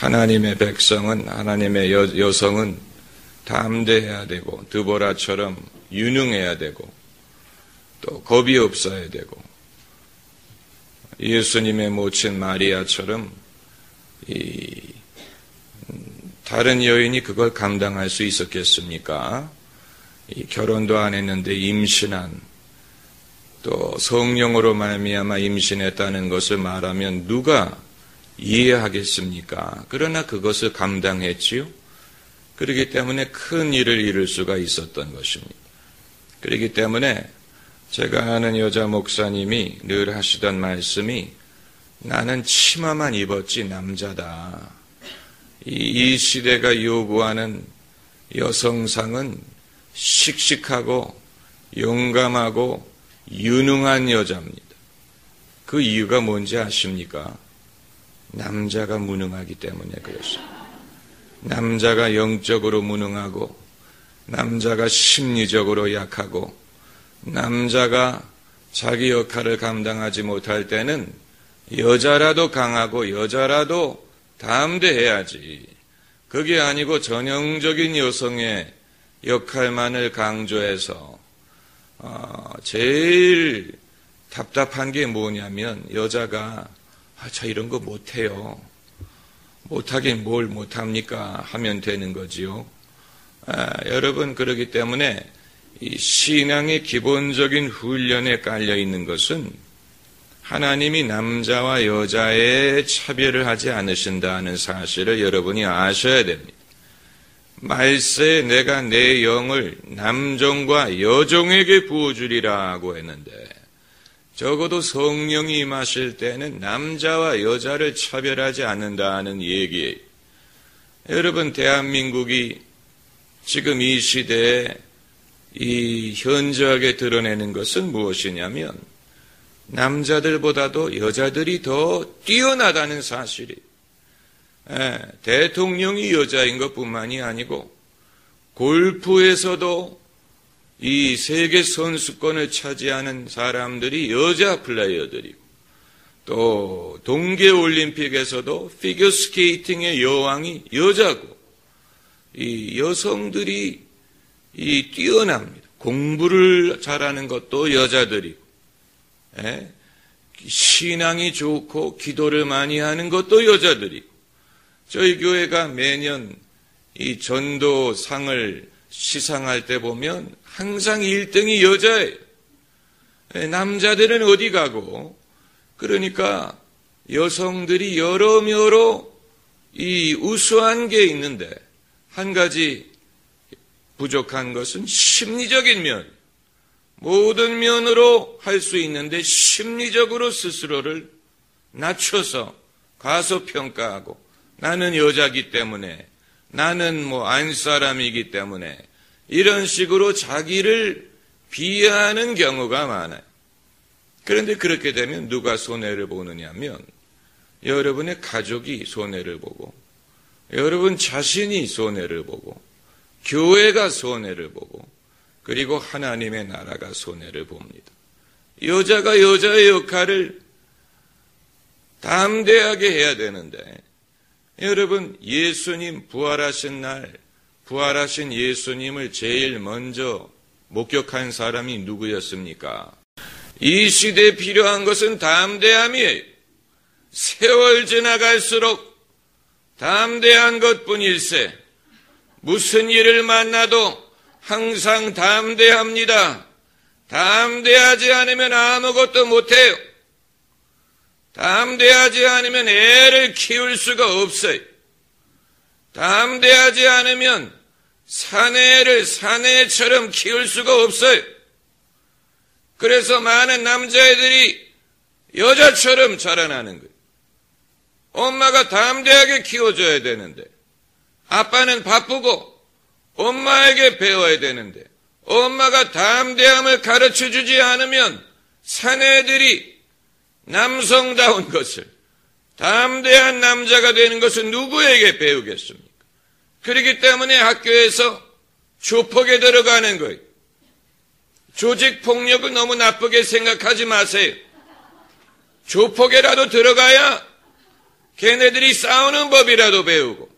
하나님의 백성은, 하나님의 여성은 담대해야 되고, 드보라처럼 유능해야 되고, 또 겁이 없어야 되고, 예수님의 모친 마리아처럼 다른 여인이 그걸 감당할 수 있었겠습니까? 결혼도 안 했는데 임신한, 또 성령으로 말미암아 임신했다는 것을 말하면 누가 이해하겠습니까? 그러나 그것을 감당했지요. 그렇기 때문에 큰 일을 이룰 수가 있었던 것입니다. 그렇기 때문에 제가 아는 여자 목사님이 늘 하시던 말씀이, 나는 치마만 입었지 남자다. 이 시대가 요구하는 여성상은 씩씩하고 용감하고 유능한 여자입니다. 그 이유가 뭔지 아십니까? 남자가 무능하기 때문에 그렇습니다. 남자가 영적으로 무능하고, 남자가 심리적으로 약하고, 남자가 자기 역할을 감당하지 못할 때는 여자라도 강하고 여자라도 담대해야지. 그게 아니고 전형적인 여성의 역할만을 강조해서 제일 답답한 게 뭐냐면, 여자가 저 이런 거 못해요. 못하긴 뭘 못합니까? 하면 되는 거지요. 여러분, 그렇기 때문에 이 신앙의 기본적인 훈련에 깔려 있는 것은 하나님이 남자와 여자의 차별을 하지 않으신다는 사실을 여러분이 아셔야 됩니다. 말세에 내가 내 영을 남종과 여종에게 부어주리라고 했는데, 적어도 성령이 임하실 때는 남자와 여자를 차별하지 않는다는 얘기예요. 여러분, 대한민국이 지금 이 시대에 이 현저하게 드러내는 것은 무엇이냐면, 남자들보다도 여자들이 더 뛰어나다는 사실이. 대통령이 여자인 것뿐만이 아니고, 골프에서도 이 세계 선수권을 차지하는 사람들이 여자 플레이어들이고, 또 동계올림픽에서도 피겨스케이팅의 여왕이 여자고, 이 여성들이 뛰어납니다. 공부를 잘하는 것도 여자들이고, 신앙이 좋고 기도를 많이 하는 것도 여자들이고, 저희 교회가 매년 이 전도상을 시상할 때 보면 항상 1등이 여자예요. 남자들은 어디 가고, 그러니까 여성들이 여러모로 이 우수한 게 있는데, 한 가지 부족한 것은 심리적인 면. 모든 면으로 할 수 있는데 심리적으로 스스로를 낮춰서 과소평가하고, 나는 여자기 때문에, 나는 안사람이기 때문에, 이런 식으로 자기를 비하하는 경우가 많아요. 그런데 그렇게 되면 누가 손해를 보느냐면, 여러분의 가족이 손해를 보고, 여러분 자신이 손해를 보고, 교회가 손해를 보고, 그리고 하나님의 나라가 손해를 봅니다. 여자가 여자의 역할을 담대하게 해야 되는데, 여러분, 예수님 부활하신 날, 부활하신 예수님을 제일 먼저 목격한 사람이 누구였습니까? 이 시대에 필요한 것은 담대함이에요. 세월 지나갈수록 담대한 것뿐일세, 무슨 일을 만나도 항상 담대합니다. 담대하지 않으면 아무것도 못해요. 담대하지 않으면 애를 키울 수가 없어요. 담대하지 않으면 사내를 사내처럼 키울 수가 없어요. 그래서 많은 남자애들이 여자처럼 자라나는 거예요. 엄마가 담대하게 키워줘야 되는데, 아빠는 바쁘고 엄마에게 배워야 되는데, 엄마가 담대함을 가르쳐주지 않으면 사내들이 남성다운 것을, 담대한 남자가 되는 것을 누구에게 배우겠습니까? 그렇기 때문에 학교에서 조폭에 들어가는 거예요. 조직폭력을 너무 나쁘게 생각하지 마세요. 조폭에라도 들어가야 걔네들이 싸우는 법이라도 배우고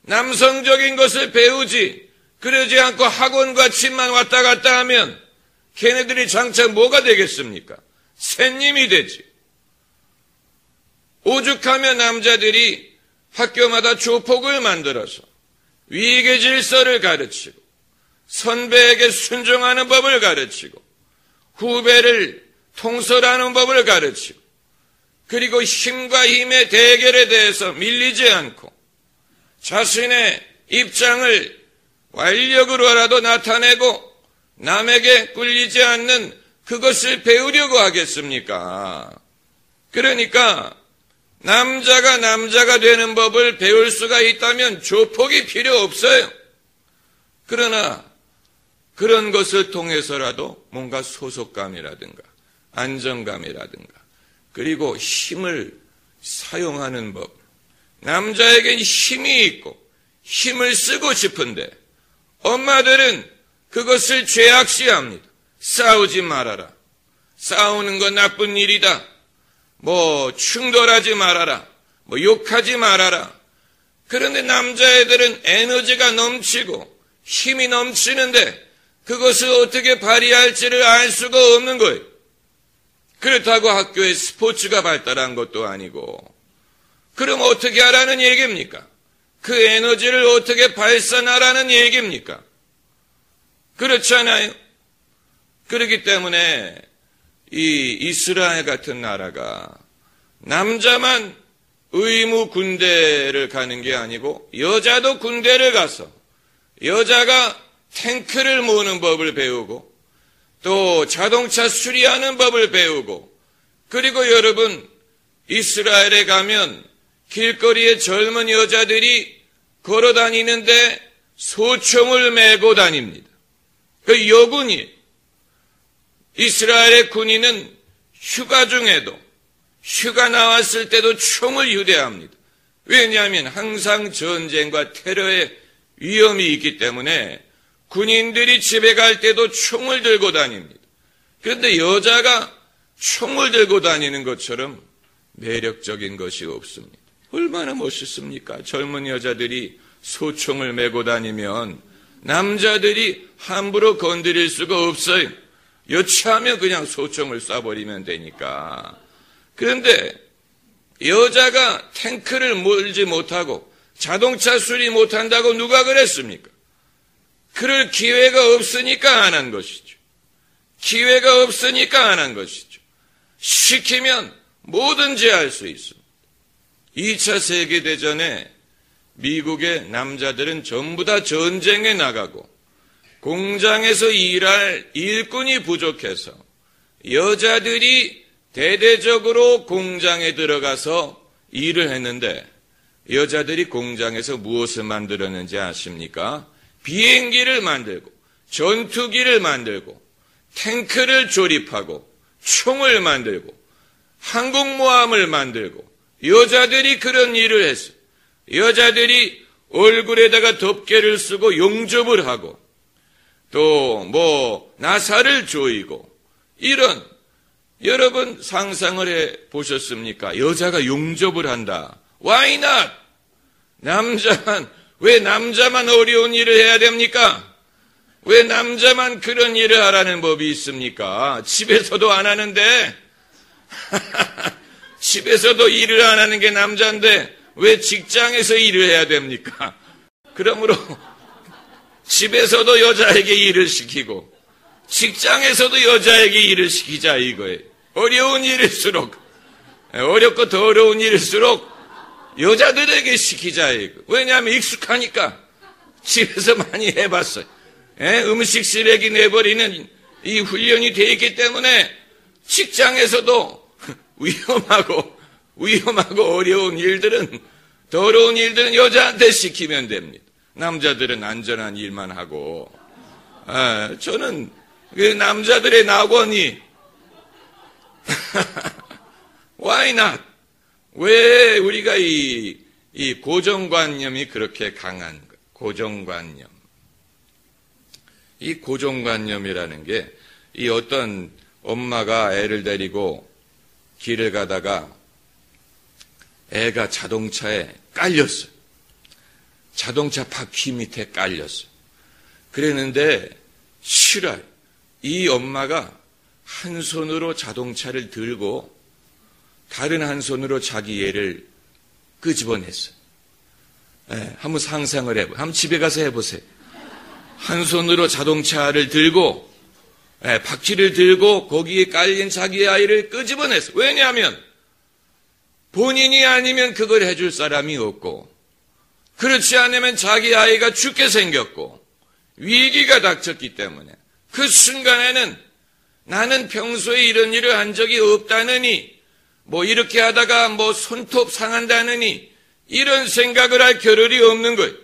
남성적인 것을 배우지 그러지 않고 학원과 집만 왔다 갔다 하면 걔네들이 장차 뭐가 되겠습니까? 샌님이 되지. 오죽하면 남자들이 학교마다 조폭을 만들어서 위계 질서를 가르치고 선배에게 순종하는 법을 가르치고 후배를 통솔하는 법을 가르치고 그리고 힘과 힘의 대결에 대해서 밀리지 않고 자신의 입장을 완력으로라도 나타내고 남에게 꿀리지 않는 그것을 배우려고 하겠습니까? 그러니까 남자가 되는 법을 배울 수가 있다면 조폭이 필요 없어요. 그러나 그런 것을 통해서라도 뭔가 소속감이라든가 안정감이라든가 그리고 힘을 사용하는 법. 남자에겐 힘이 있고 힘을 쓰고 싶은데 엄마들은 그것을 죄악시합니다. 싸우지 말아라. 싸우는 건 나쁜 일이다. 충돌하지 말아라. 욕하지 말아라. 그런데 남자애들은 에너지가 넘치고 힘이 넘치는데 그것을 어떻게 발휘할지를 알 수가 없는 거예요. 그렇다고 학교에 스포츠가 발달한 것도 아니고 그럼 어떻게 하라는 얘기입니까? 그 에너지를 어떻게 발산하라는 얘기입니까? 그렇잖아요. 그렇기 때문에 이 이스라엘 같은 나라가 남자만 의무 군대를 가는 게 아니고 여자도 군대를 가서 여자가 탱크를 모으는 법을 배우고 또 자동차 수리하는 법을 배우고 그리고 여러분 이스라엘에 가면 길거리에 젊은 여자들이 걸어 다니는데 소총을 메고 다닙니다. 그 여군이에요. 이스라엘의 군인은 휴가 중에도 휴가 나왔을 때도 총을 휴대합니다. 왜냐하면 항상 전쟁과 테러의 위험이 있기 때문에 군인들이 집에 갈 때도 총을 들고 다닙니다. 그런데 여자가 총을 들고 다니는 것처럼 매력적인 것이 없습니다. 얼마나 멋있습니까? 젊은 여자들이 소총을 메고 다니면 남자들이 함부로 건드릴 수가 없어요. 여차하면 그냥 소총을 쏴버리면 되니까. 그런데 여자가 탱크를 몰지 못하고 자동차 수리 못한다고 누가 그랬습니까? 그럴 기회가 없으니까 안 한 것이죠. 기회가 없으니까 안 한 것이죠. 시키면 뭐든지 할 수 있습니다. 2차 세계대전에 미국의 남자들은 전부 다 전쟁에 나가고 공장에서 일할 일꾼이 부족해서 여자들이 대대적으로 공장에 들어가서 일을 했는데 여자들이 공장에서 무엇을 만들었는지 아십니까? 비행기를 만들고 전투기를 만들고 탱크를 조립하고 총을 만들고 항공모함을 만들고 여자들이 그런 일을 했어요. 여자들이 얼굴에다가 덮개를 쓰고 용접을 하고 또 나사를 조이고 이런 여러분 상상을 해 보셨습니까? 여자가 용접을 한다. Why not? 왜 남자만 어려운 일을 해야 됩니까? 왜 남자만 그런 일을 하라는 법이 있습니까? 집에서도 안 하는데 집에서도 일을 안 하는 게 남자인데 왜 직장에서 일을 해야 됩니까? 그러므로 집에서도 여자에게 일을 시키고 직장에서도 여자에게 일을 시키자 이거예요. 어려운 일일수록 어렵고 더 어려운 일일수록 여자들에게 시키자 이거. 왜냐하면 익숙하니까 집에서 많이 해봤어요. 음식 쓰레기 내버리는 이 훈련이 돼 있기 때문에 직장에서도 위험하고 어려운 일들은 더러운 일들은 여자한테 시키면 됩니다. 남자들은 안전한 일만 하고 저는 그 남자들의 낙원이 Why not? 왜 우리가 이 고정관념이 그렇게 강한 거? 고정관념. 이 고정관념이라는 게 이 어떤 엄마가 애를 데리고 길을 가다가 애가 자동차에 깔렸어요. 자동차 바퀴 밑에 깔렸어요. 그랬는데 싫어요. 이 엄마가 한 손으로 자동차를 들고 다른 한 손으로 자기 애를 끄집어냈어요. 한번 상상을 해보세요. 한번 집에 가서 해보세요. 한 손으로 자동차를 들고 바퀴를 들고 거기에 깔린 자기 아이를 끄집어냈어요. 왜냐하면 본인이 아니면 그걸 해줄 사람이 없고 그렇지 않으면 자기 아이가 죽게 생겼고 위기가 닥쳤기 때문에 그 순간에는 나는 평소에 이런 일을 한 적이 없다느니 뭐 이렇게 하다가 뭐 손톱 상한다느니 이런 생각을 할 겨를이 없는 거예요.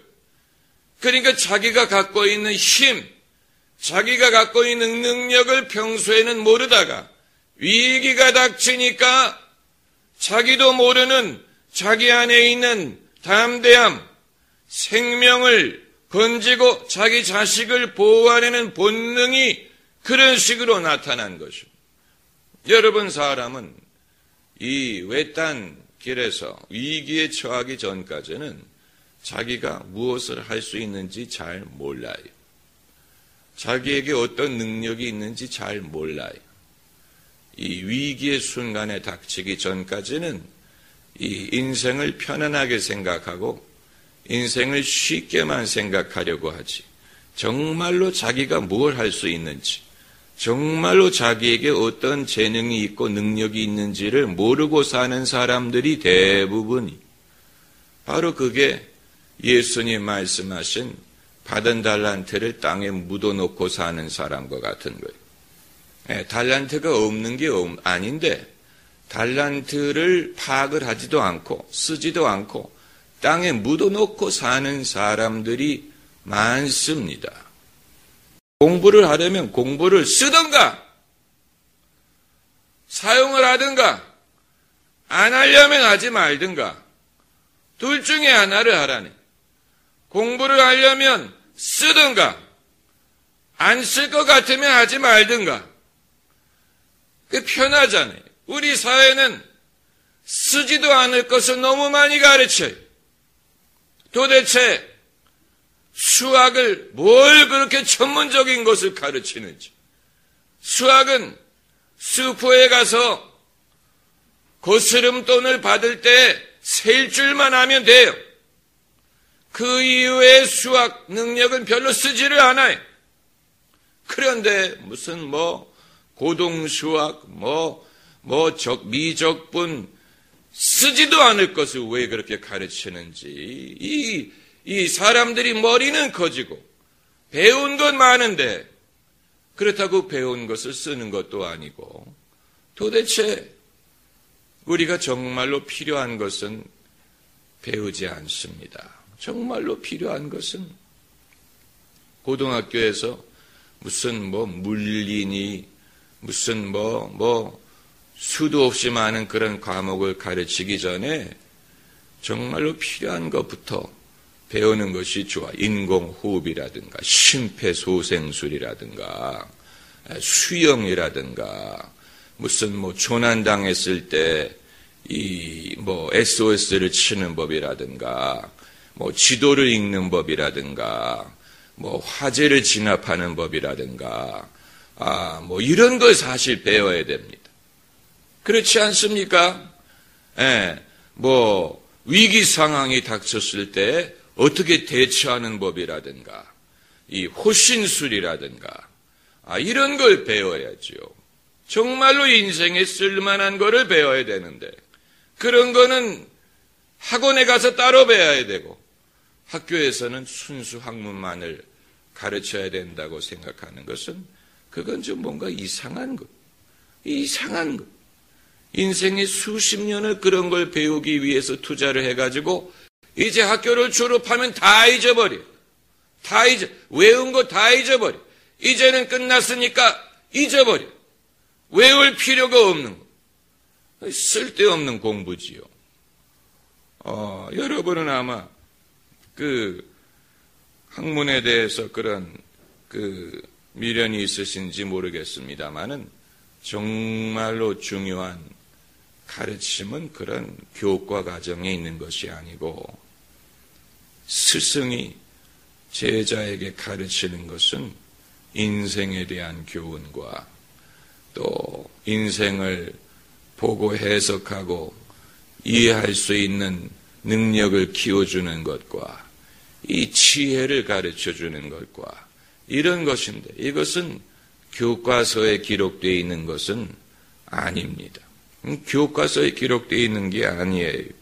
그러니까 자기가 갖고 있는 힘, 자기가 갖고 있는 능력을 평소에는 모르다가 위기가 닥치니까 자기도 모르는 자기 안에 있는 담대함, 생명을 건지고 자기 자식을 보호하려는 본능이 그런 식으로 나타난 것입니다. 여러분, 사람은 이 외딴 길에서 위기에 처하기 전까지는 자기가 무엇을 할 수 있는지 잘 몰라요. 자기에게 어떤 능력이 있는지 잘 몰라요. 이 위기의 순간에 닥치기 전까지는 이 인생을 편안하게 생각하고 인생을 쉽게만 생각하려고 하지. 정말로 자기가 뭘 할 수 있는지, 정말로 자기에게 어떤 재능이 있고 능력이 있는지를 모르고 사는 사람들이 대부분이 바로 그게 예수님 말씀하신 받은 달란트를 땅에 묻어놓고 사는 사람과 같은 거예요. 달란트가 없는 게 아닌데 달란트를 파악을 하지도 않고 쓰지도 않고 땅에 묻어놓고 사는 사람들이 많습니다. 공부를 하려면 공부를 쓰든가 사용을 하든가 안 하려면 하지 말든가 둘 중에 하나를 하라네. 공부를 하려면 쓰든가 안 쓸 것 같으면 하지 말든가. 그게 편하잖아요. 우리 사회는 쓰지도 않을 것을 너무 많이 가르쳐요. 도대체 수학을 뭘 그렇게 전문적인 것을 가르치는지. 수학은 슈퍼에 가서 거스름돈을 받을 때 셀 줄만 하면 돼요. 그 이후에 수학 능력은 별로 쓰지를 않아요. 그런데 무슨 고동수학, 미적분 쓰지도 않을 것을 왜 그렇게 가르치는지. 이 사람들이 머리는 커지고 배운 건 많은데 그렇다고 배운 것을 쓰는 것도 아니고 도대체 우리가 정말로 필요한 것은 배우지 않습니다. 정말로 필요한 것은 고등학교에서 무슨 물리니 무슨 수도 없이 많은 그런 과목을 가르치기 전에 정말로 필요한 것부터 배우는 것이 좋아. 인공호흡이라든가 심폐소생술이라든가 수영이라든가 무슨 조난당했을 때 SOS를 치는 법이라든가 지도를 읽는 법이라든가 화재를 진압하는 법이라든가 이런 걸 사실 배워야 됩니다. 그렇지 않습니까? 위기 상황이 닥쳤을 때 어떻게 대처하는 법이라든가 이 호신술이라든가 이런 걸 배워야죠. 정말로 인생에 쓸만한 거를 배워야 되는데 그런 거는 학원에 가서 따로 배워야 되고 학교에서는 순수 학문만을 가르쳐야 된다고 생각하는 것은 그건 좀 뭔가 이상한 것. 이상한 것. 인생의 수십 년을 그런 걸 배우기 위해서 투자를 해가지고 이제 학교를 졸업하면 다 잊어버려. 외운 거 다 잊어버려. 이제는 끝났으니까 잊어버려. 외울 필요가 없는 거. 쓸데없는 공부지요. 여러분은 아마 그 학문에 대해서 그런 미련이 있으신지 모르겠습니다만은 정말로 중요한 가르침은 그런 교과 과정에 있는 것이 아니고 스승이 제자에게 가르치는 것은 인생에 대한 교훈과 또 인생을 보고 해석하고 이해할 수 있는 능력을 키워주는 것과 이 지혜를 가르쳐주는 것과 이런 것인데 이것은 교과서에 기록되어 있는 것은 아닙니다. 교과서에 기록되어 있는 게 아니에요.